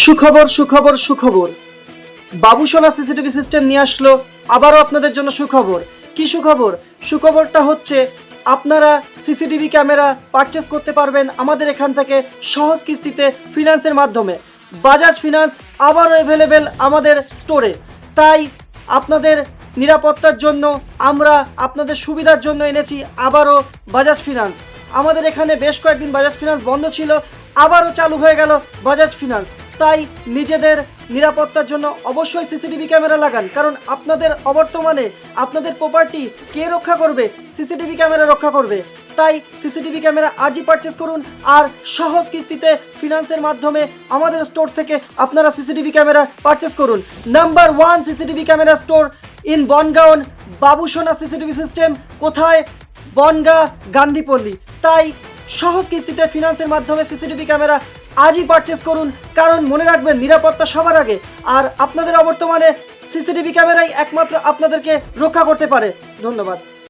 সুখবর সুখবর সুখবর, বাবুসোনা সিসিটিভি সিস্টেম নিয়ে আসলো আবারও আপনাদের জন্য সুখবর। কি সুখবর? সুখবরটা হচ্ছে আপনারা সিসিটিভি ক্যামেরা পারচেস করতে পারবেন আমাদের এখান থেকে সহজ কিস্তিতে ফিনান্সের মাধ্যমে। বাজাজ ফিনান্স আবারও অ্যাভেলেবেল আমাদের স্টোরে। তাই আপনাদের নিরাপত্তার জন্য আমরা আপনাদের সুবিধার জন্য এনেছি আবারও বাজাজ ফিনান্স। আমাদের এখানে বেশ কয়েকদিন বাজাজ ফিনান্স বন্ধ ছিল, আবারও চালু হয়ে গেল বাজাজ ফিনান্স। তাই নিজেদের নিরাপত্তার জন্য অবশ্যই সিসিটিভি ক্যামেরা লাগান, কারণ আপনাদের অবর্তমানে আপনাদের প্রপার্টি কে রক্ষা করবে? সিসিটিভি ক্যামেরা রক্ষা করবে। তাই সিসিটিভি ক্যামেরা আজই পারচেস করুন আর সহজ কিস্তিতে ফিনান্সের মাধ্যমে আমাদের স্টোর থেকে আপনারা সিসিটিভি ক্যামেরা পারচেস করুন। Number 1 CCTV camera store in Bongaon, Babusona CCTV system. কোথায়? বনগাঁ, গান্ধীপল্লী। তাই সহজ কিস্তিতে ফিনান্সের মাধ্যমে সিসিটিভি ক্যামেরা আজই পারচেস করুন, কারণ মনে রাখবেন নিরাপত্তা সবার আগে। আর আপনাদের অবর্তমানে সিসিটিভি ক্যামেরাই একমাত্র আপনাদেরকে রক্ষা করতে পারে। ধন্যবাদ।